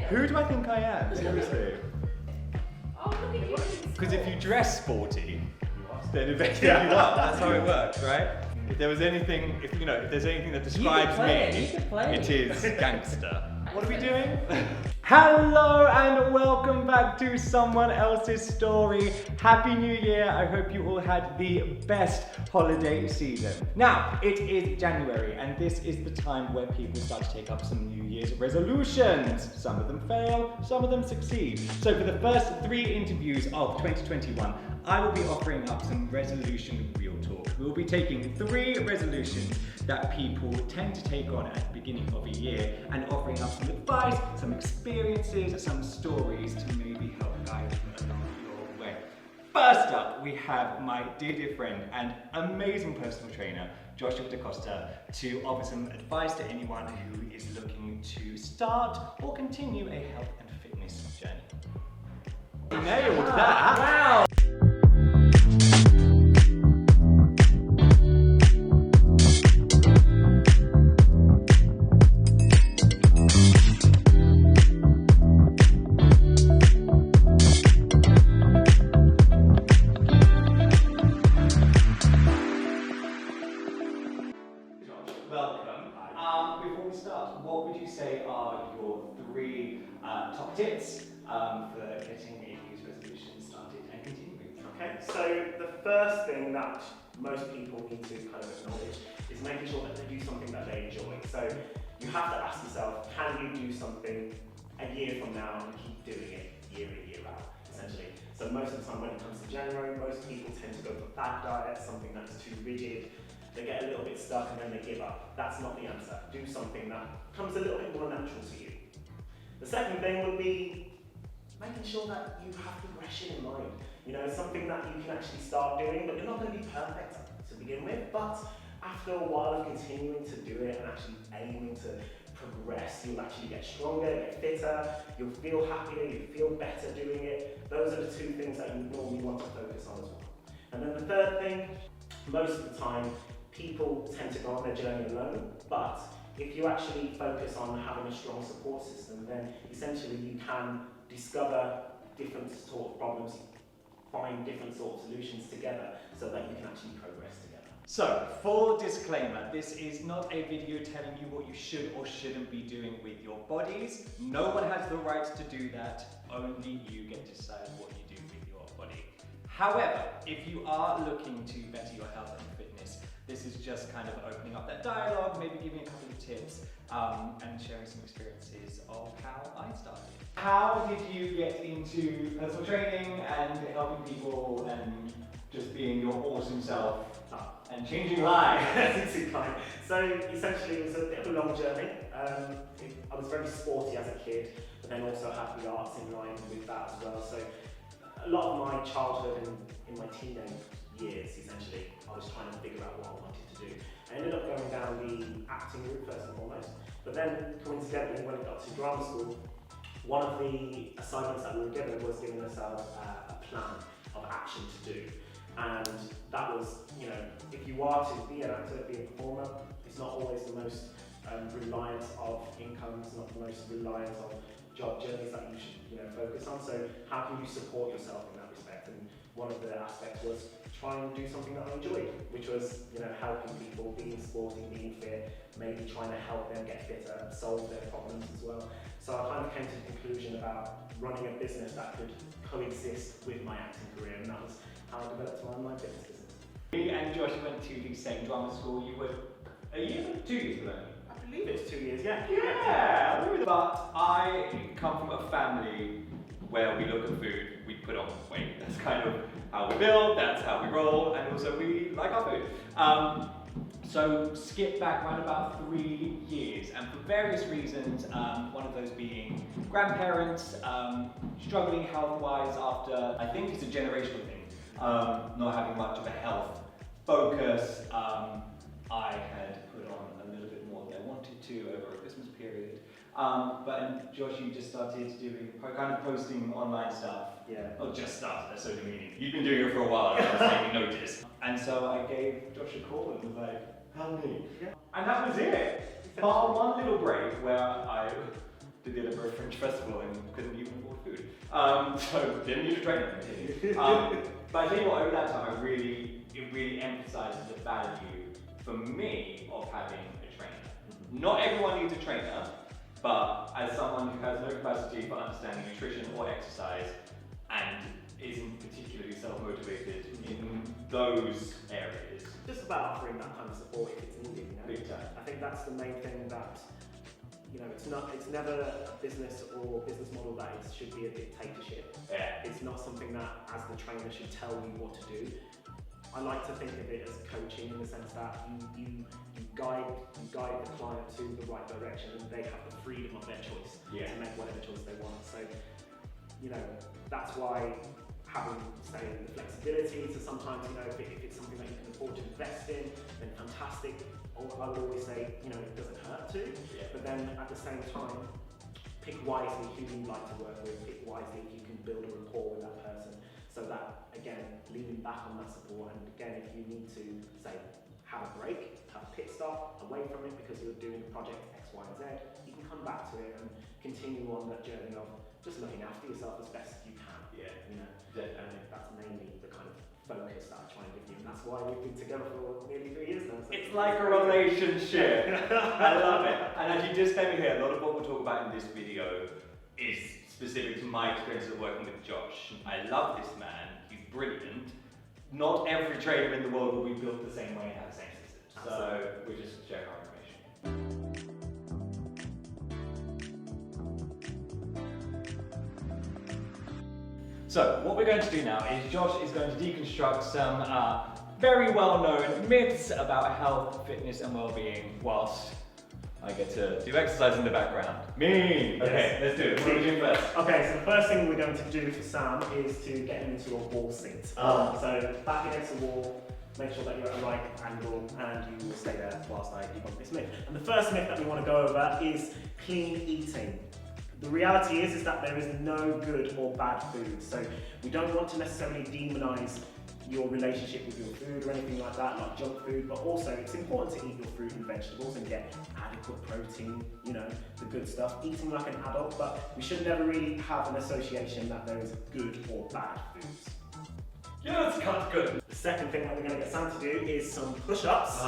Who do I think I am? Seriously. Oh, look at you. Because if you dress sporty, then eventually you are. That's how it works, right? If there was anything, if there's anything that describes me, it is gangster. What are we doing? Hello and welcome back to someone else's story. Happy New Year. I hope you all had the best holiday season. Now, it is January and this is the time where people start to take up some New Year's resolutions. Some of them fail, some of them succeed. So for the first 3 interviews of 2021, I will be offering up some resolution real talk. We will be taking 3 resolutions that people tend to take on at the beginning of a year and offering up some advice, some experiences, some stories to maybe help guide you along your way. First up, we have my dear friend and amazing personal trainer, Joshua DaCosta, to offer some advice to anyone who is looking to start or continue a health and fitness journey. Nailed that! Wow! Before we start, what would you say are your 3 top tips for getting a New Year's resolution started and continuing? Okay, so the first thing that most people need to kind of acknowledge is making sure that they do something that they enjoy. So you have to ask yourself, can you do something a year from now and keep doing it year in, year out, essentially? So most of the time when it comes to January, most people tend to go for fad diets, something that's too rigid. They get a little bit stuck and then they give up. That's not the answer. Do something that comes a little bit more natural to you. The second thing would be making sure that you have progression in mind. You know, something that you can actually start doing, but you're not going to be perfect to begin with. But after a while of continuing to do it and actually aiming to progress, you'll actually get stronger, get fitter, you'll feel happier, you feel better doing it. Those are the 2 things that you normally want to focus on as well. And then the third thing, most of the time, people tend to go on their journey alone, but if you actually focus on having a strong support system, then essentially you can discover different sort of problems, find different sort of solutions together so that you can actually progress together. So, full disclaimer, this is not a video telling you what you should or shouldn't be doing with your bodies. No one has the right to do that, only you get to decide what you do with your body. However, if you are looking to better your health and fitness, this is just kind of opening up that dialogue, maybe giving a couple of tips and sharing some experiences of how I started. How did you get into personal training and helping people and just being your awesome self and changing lives? So essentially it was a bit of a long journey. I was very sporty as a kid, but then also had the arts in line with that as well. So a lot of my childhood and in my teenage years, essentially, I was trying to figure out what I wanted to do. I ended up going down the acting route first and foremost, but then coincidentally when I got to drama school, one of the assignments that we were given was giving ourselves a plan of action to do. And that was, you know, if you are to be an actor, be a performer, it's not always the most reliant of income, it's not the most reliant of job journeys that you should, focus on. So how can you support yourself in that respect? And one of the aspects was try and do something that I enjoyed, which was, helping people, being sporty, being fit, maybe trying to help them get fitter, solve their problems as well. So I kind of came to the conclusion about running a business that could coexist with my acting career, and that was how I developed my online fitness business. Me and Josh went to the same drama school. You were a year, 2 years ago. I believe it's 2 years, yeah. Yeah, but I come from a family where we look at food, we put on weight. That's kind of how we build, that's how we roll, and also we like our food. So skip back around about 3 years, and for various reasons, one of those being grandparents, struggling health-wise after, I think it's a generational thing, not having much of a health focus. I had put on a little bit more than I wanted to over a Christmas period. But Josh, you just started doing kind of posting online stuff. Yeah. Not just started, that's so demeaning. You've been doing it for a while, I was taking notice. And so I gave Josh a call and was like, help me. Yeah. And that was it. Bar one little break where I did the Edinburgh Fringe Festival and couldn't even afford food. So didn't need a trainer. But I tell you what, over that time, it really emphasises the value for me of having a trainer. Not everyone needs a trainer, but as someone who has no capacity for understanding nutrition or exercise and isn't particularly self-motivated in those areas. Just about offering that kind of support if it's needed, you know. Big time. I think that's the main thing that, you know, it's never a business or business model that should be a dictatorship. Yeah. It's not something that as the trainer should tell you what to do. I like to think of it as coaching in the sense that you guide the client to the right direction and they have the freedom of their choice to make whatever choice they want. So, you know, that's why having, say, the flexibility to sometimes, you know, if it's something that you can afford to invest in, then fantastic. Or I would always say, you know, it doesn't hurt to, but then at the same time, pick wisely who you like to work with, pick wisely if you can build a rapport with that person. So that, again, leaning back on that support, and again, if you need to, say, have a break, have a pit stop away from it because you're doing project X, Y, and Z, you can come back to it and continue on that journey of just looking after yourself as best you can. Yeah. You know, and that's mainly the kind of focus that I try and give you, and that's why we've been together for nearly 3 years now. So it's like a relationship. I love it. And as you just came here, a lot of what we'll talk about in this video is specific to my experience of working with Josh. I love this man, he's brilliant. Not every trainer in the world will be built the same way and have the same system. So we're just sharing our information. So what we're going to do now is Josh is going to deconstruct some very well-known myths about health, fitness and well-being whilst I get to do exercise in the background. Me! Okay, let's do it. What are we doing first? Okay, so the first thing we're going to do for Sam is to get him into a wall sit. So back against the wall, make sure that you're at the right angle and you will stay there whilst I debunk this myth. And the first myth that we want to go over is clean eating. The reality is that there is no good or bad food. So we don't want to necessarily demonise your relationship with your food or anything like that, like junk food, but also it's important to eat your fruit and vegetables and get adequate protein, you know, the good stuff, eating like an adult, but we should never really have an association that there is good or bad foods. Yeah, that's kind of good. The second thing that we're going to get Sam to do is some push-ups.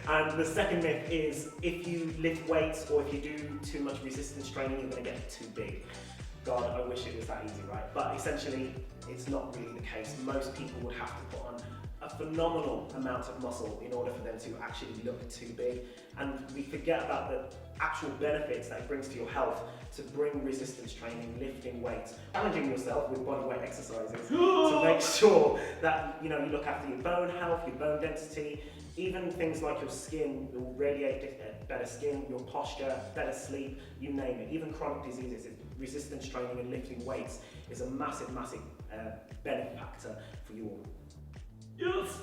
And the second myth is if you lift weights or if you do too much resistance training, you're going to get too big. God, I wish it was that easy, right? But essentially, it's not really the case. Most people would have to put on a phenomenal amount of muscle in order for them to actually look too big. And we forget about the actual benefits that it brings to your health to bring resistance training, lifting weights, challenging yourself with bodyweight exercises to make sure that you look after your bone health, your bone density, even things like your skin will radiate better skin, your posture, better sleep, you name it. Even chronic diseases, resistance training and lifting weights is a massive, massive benefactor for you all. Yes!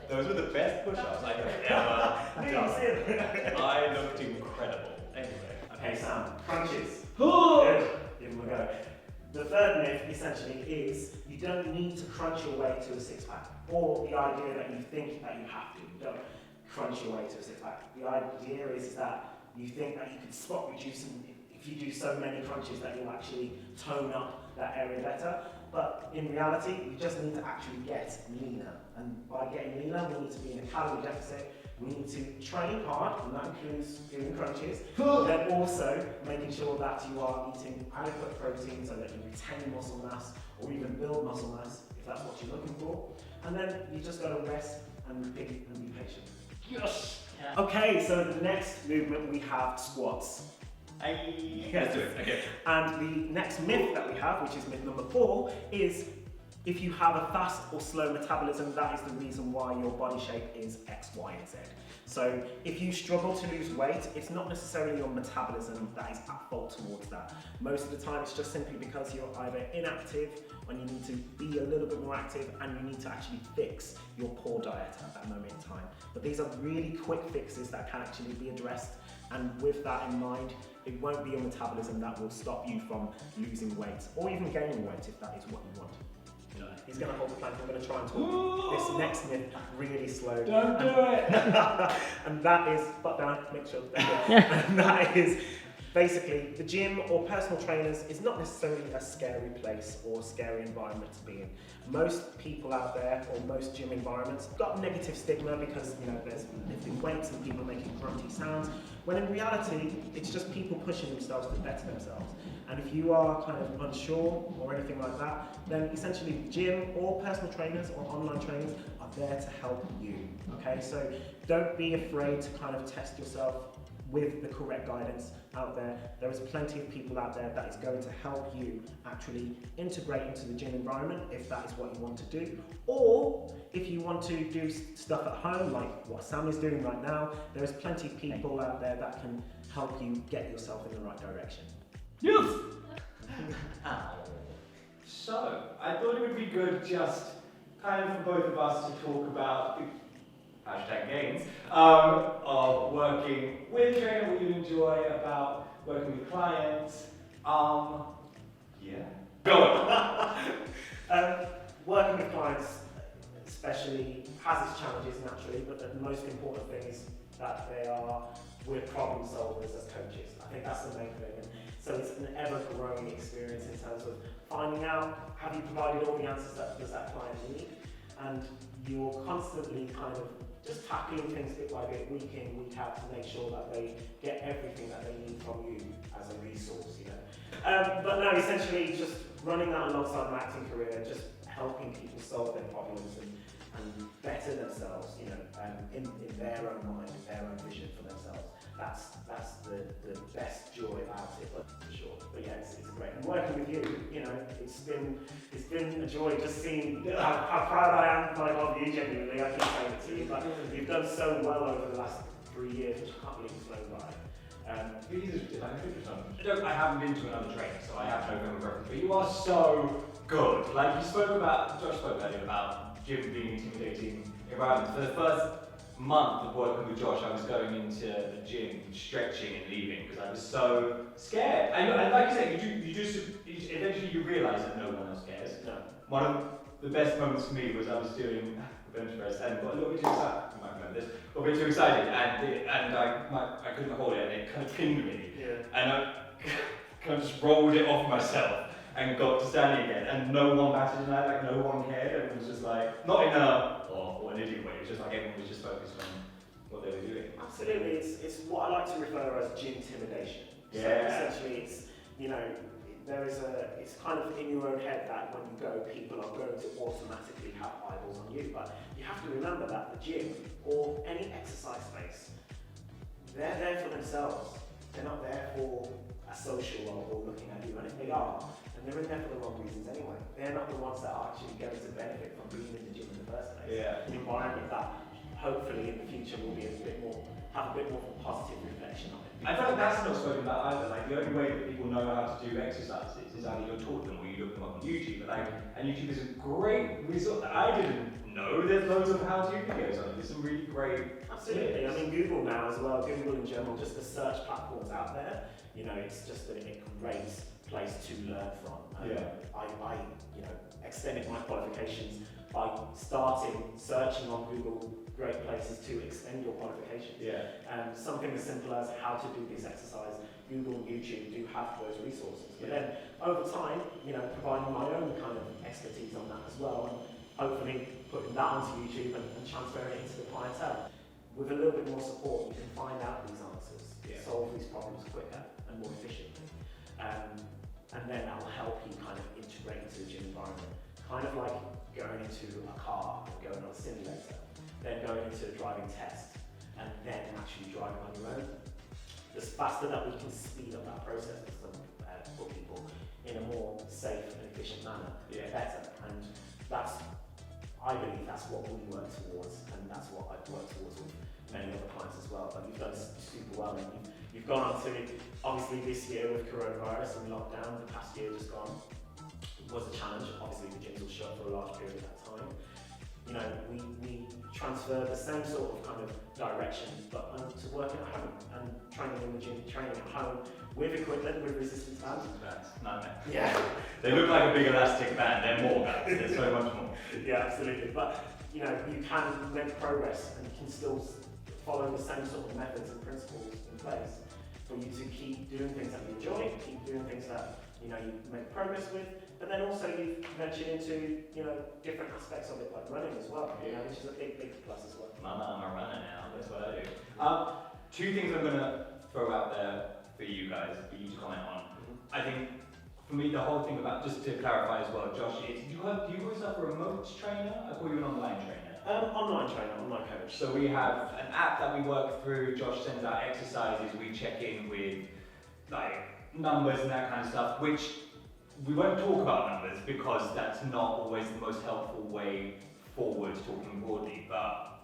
Those were the best push-ups I have ever done. I looked incredible. Anyway. Okay, Sam, crunches. Good. Here we go. The third myth essentially is you don't need to crunch your way to a six-pack, or the idea that you think that you have to. You don't crunch your way to a six-pack. The idea is that you think that you can spot reduce if you do so many crunches that you'll actually tone up that area better. But in reality, you just need to actually get leaner. And by getting leaner, we need to be in a calorie deficit. We need to train hard, and that includes doing crunches, but then also making sure that you are eating adequate protein so that you retain muscle mass or even build muscle mass if that's what you're looking for. And then you just got to rest and be patient. Yes! Yeah. Okay, so the next movement we have squats. Let's do it. Okay. And the next myth that we have, which is myth number 4, is if you have a fast or slow metabolism, that is the reason why your body shape is X, Y, and Z. So if you struggle to lose weight, it's not necessarily your metabolism that is at fault towards that. Most of the time, it's just simply because you're either inactive when you need to be a little bit more active and you need to actually fix your poor diet at that moment in time. But these are really quick fixes that can actually be addressed. And with that in mind, it won't be your metabolism that will stop you from losing weight or even gaining weight if that is what you want. No. He's going to hold the plank. I'm going to try and talk this next myth really slow. Don't do it! And that is, butt down, make sure. And that is basically the gym or personal trainers is not necessarily a scary place or scary environment to be in. Most people out there, or most gym environments, got negative stigma because there's lifting weights and people making grunty sounds. When in reality, it's just people pushing themselves to better themselves. And if you are kind of unsure or anything like that, then essentially gym or personal trainers or online trainers are there to help you. Okay, so don't be afraid to kind of test yourself with the correct guidance out there. There is plenty of people out there that is going to help you actually integrate into the gym environment if that is what you want to do. Or if you want to do stuff at home like what Sam is doing right now, there is plenty of people out there that can help you get yourself in the right direction. Yes! So, I thought it would be good just kind of for both of us to talk about the #gains of working with trainer, what you enjoy about working with clients. Yeah. Go on. Working with clients especially has its challenges naturally, but the most important thing is that we're problem solvers as coaches. I think that's the main thing. And so it's an ever-growing experience in terms of finding out, have you provided all the answers that does that client need? And you're constantly kind of just tackling things bit by bit, week in, week out, to make sure that they get everything that they need from you as a resource, But no, essentially just running that alongside my acting career, just helping people solve their problems and better themselves, in their own mind, their own vision for themselves. That's the best joy about it, for sure. But yeah, it's great. And working with you, it's been a joy just seeing how proud I am of you genuinely. I keep saying it to you, but you've done so well over the last 3 years, which I can't believe it's flown by. I haven't been to another training, so I have no frame of reference, but you are so good. Like Josh spoke earlier about gym being intimidating environment. For the first month of working with Josh, I was going into the gym, stretching and leaving because I was so scared. And like you said, eventually you realise that no one else cares. No. One of the best moments for me was I was doing bench press and got a little bit too excited. You might remember this. Got a bit too excited and I couldn't hold it and it kind of pinned me. Yeah. And I kind of just rolled it off myself and got to standing again. And no one batted an eye, like no one cared. Everyone was just like, not in an idiot way, it was just like everyone was just focused on what they were doing. Absolutely, it's what I like to refer as gym intimidation. Yeah. So essentially it's, it's kind of in your own head that when you go, people are going to automatically have eyeballs on you. But you have to remember that the gym or any exercise space, they're there for themselves. They're not there for a social or looking at you. And if they are, then they're in there for the wrong reasons anyway. They're not the ones that are actually going to benefit from being in the gym in the first place. Yeah. An environment that hopefully in the future will be have a bit more of a positive reflection on it. I feel like that's not spoken about either. Like the only way that people know how to do exercises is either you're taught them or you look them up on YouTube. And YouTube is a great resource. I didn't know there's loads of how-to videos on it. There's some really great. Absolutely. I mean, Google now as well. Google in general, just the search platforms out there. It's just a great place to learn from. I extended my qualifications by searching on Google great places to extend your qualifications. Yeah. Something as simple as how to do this exercise, Google and YouTube do have those resources. But then over time, providing my own kind of expertise on that as well, and hopefully putting that onto YouTube and transferring it into the clientele. With a little bit more support, you can find out these answers, solve these problems quicker and more efficiently. And then that will help you kind of integrate into the gym environment. Kind of like going into a car and going on a simulator, then going into a driving test, and then actually driving on your own. The faster that we can speed up that process for people in a more safe and efficient manner, the better. And I believe that's what we work towards, and that's what I've worked towards with many other clients as well. But you've done super well, and you've gone on to, obviously this year with coronavirus and lockdown, the past year just gone, was a challenge. Obviously the gyms were shut for a large period of that time. you know, we transfer the same sort of kind of direction, but to work at home and training in the gym, training at home with equipment, with resistance bands. Nightmare. Yeah. They look like a big elastic band, they're more bands, there's so much more. Yeah, absolutely. But you know, you can make progress and you can still follow the same sort of methods and principles in place for you to keep doing things that you enjoy, keep doing things that you know you make progress with, but then also you've ventured into different aspects of it, like running as well, which is a big plus as well. Mama, I'm a runner now, that's what I do. Two things I'm gonna throw out there for you guys, for you to comment on. I think for me, the whole thing about, just to clarify as well, Josh, is do you call yourself a remote trainer? I call you an online trainer. Online trainer, online coach. So we have an app that we work through. Josh sends out exercises. We check in with like numbers and that kind of stuff, which we won't talk about numbers because that's not always the most helpful way forward talking broadly, but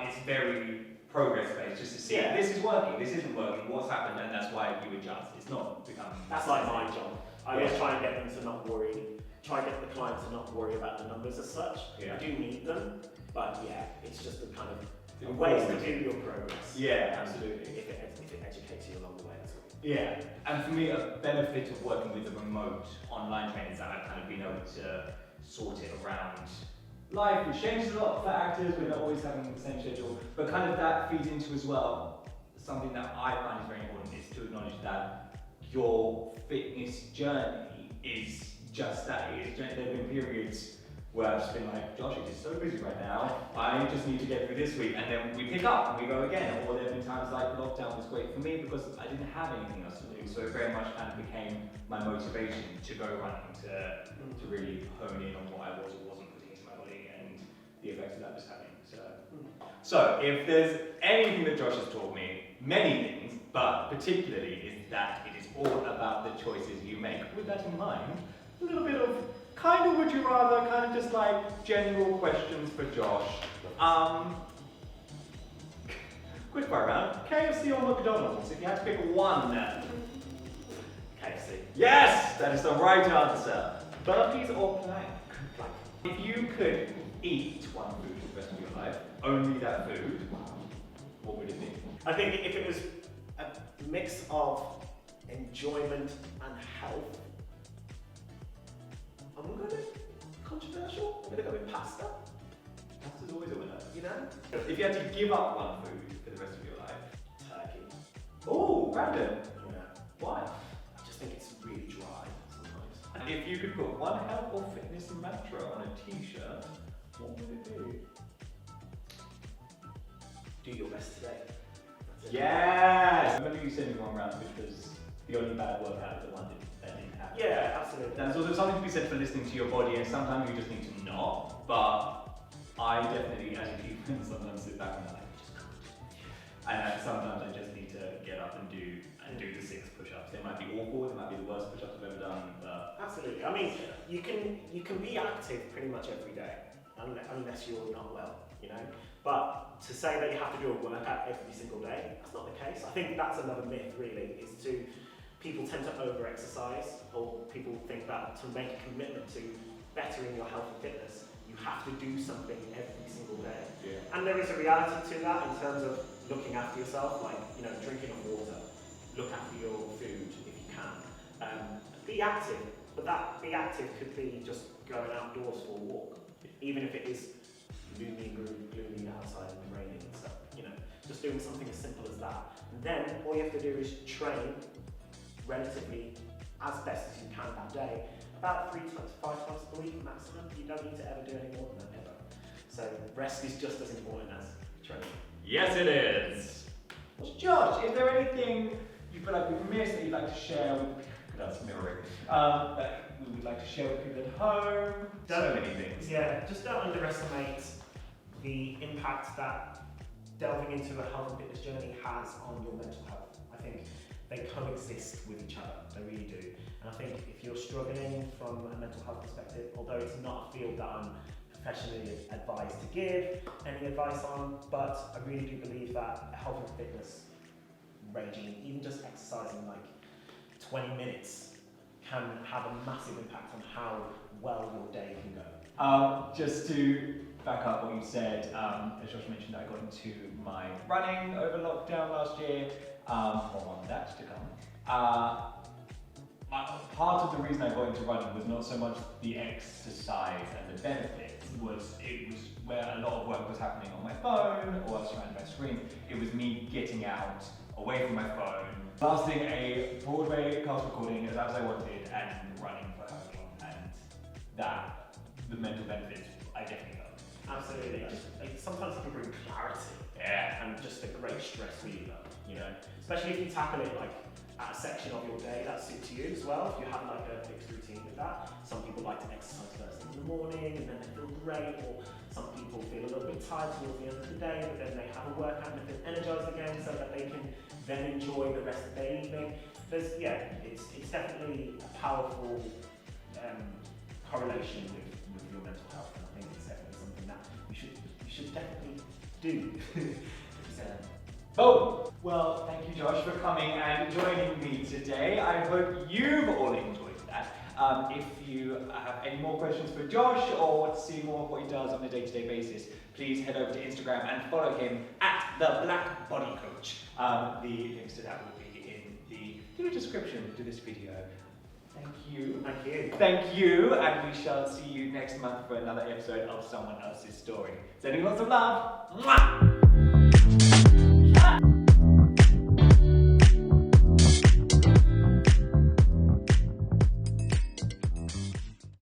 it's very progress based just to see this is working, this isn't working, what's happened, and that's why you adjust. It's not becoming... That's like my job. I always try and get them to not worry, try and get the client to not worry about the numbers as such. Yeah. I do need them, but it's just the kind of ways to do your progress. Yeah, absolutely. If it educates you along the way as well. Yeah, and for me, a benefit of working with a remote online training is that I've kind of been able to sort it around life, which changes a lot for actors. We're not always having the same schedule, but kind of that feeds into as well something that I find is very important is to acknowledge that your fitness journey is just that. There have been periods where I've just been like, Josh, it is so busy right now, I just need to get through this week, and then we pick up and we go again. Or there have been times like lockdown was great for me because I didn't have anything else to do, so it very much kind of became my motivation to go running, to really hone in on what I was or wasn't putting into my body and the effects of that was having. So if there's anything that Josh has taught me, many things, but particularly is that it is all about the choices you make. With that in mind, a little bit of kind of would you rather, kind of just like general questions for Josh. Quick fire round. KFC or McDonald's? If you had to pick one. KFC. Yes! That is the right answer. Burpees or plank? Plank. If you could eat one food for the rest of your life, only that food, what would it be? I think if it was a mix of enjoyment and health, I'm going to go controversial. I'm going to go with pasta. Pasta's always a winner. You know? If you had to give up one food for the rest of your life. Turkey. Oh, random. Yeah. Why? I just think it's really dry sometimes. And if you could put one health or fitness mantra on a t-shirt, what would it be? Do your best today. That's it. Yes! I remember you sent me one round which was the only bad workout of the one that didn't happen. Yeah, absolutely. There's also something to be said for listening to your body, and sometimes you just need to not, but I definitely, as a human, sometimes sit back and I'm like, just cool. And sometimes I just need to get up and do the 6 push-ups. They might be awful, they might be the worst push-ups I've ever done, but... Absolutely. I mean, you can be active pretty much every day, unless you're not well, you know? But to say that you have to do a workout every single day, that's not the case. I think that's another myth, really, is people tend to over-exercise, or people think that to make a commitment to bettering your health and fitness, you have to do something every single day. Yeah. And there is a reality to that in terms of looking after yourself, like, drinking enough water, look after your food if you can. Be active, but that be active could be just going outdoors for a walk, even if it is gloomy outside and raining and stuff, just doing something as simple as that. And then all you have to do is train relatively as best as you can that day, about 3 times, 5 times per week maximum. You don't need to ever do any more than that ever. So rest is just as important as training. Yes, it is. Josh, is there anything you feel like we've missed that you'd like to share with? That's mirroring. That we would like to share with people at home. So many things. Yeah, just don't underestimate the impact that delving into a health and fitness journey has on your mental health. I think they coexist with each other, they really do. And I think if you're struggling from a mental health perspective, although it's not a field that I'm professionally advised to give any advice on, but I really do believe that health and fitness regime, even just exercising like 20 minutes, can have a massive impact on how well your day can go. Just to back up what you said, as Josh mentioned, I got into my running over lockdown last year, more on that to come. Part of the reason I got into running was not so much the exercise and the benefits, it was where a lot of work was happening on my phone or surrounded by screens. It was me getting out, away from my phone, blasting a Broadway cast recording as loud as I wanted and running for however long, and that, the mental benefits, I definitely got. Absolutely. Sometimes it can bring clarity. Yeah. And just a great stress reliever, you know. Especially if you tackle it like at a section of your day that suits you as well. If you have like a fixed routine with that. Some people like to exercise first thing in the morning and then they feel great, or some people feel a little bit tired towards the end of the day, but then they have a workout and they feel energized again so that they can then enjoy the rest of their evening. It's definitely a powerful correlation with your mental health, and I think it's definitely something that you should definitely do. Boom! Well, thank you, Josh, for coming and joining me today. I hope you've all enjoyed that. If you have any more questions for Josh or want to see more of what he does on a day-to-day basis, please head over to Instagram and follow him at The Black Body Coach. The links to that will be in the little description to this video. Thank you. Thank you. Thank you, and we shall see you next month for another episode of Someone Else's Story. Sending lots of love. Mwah!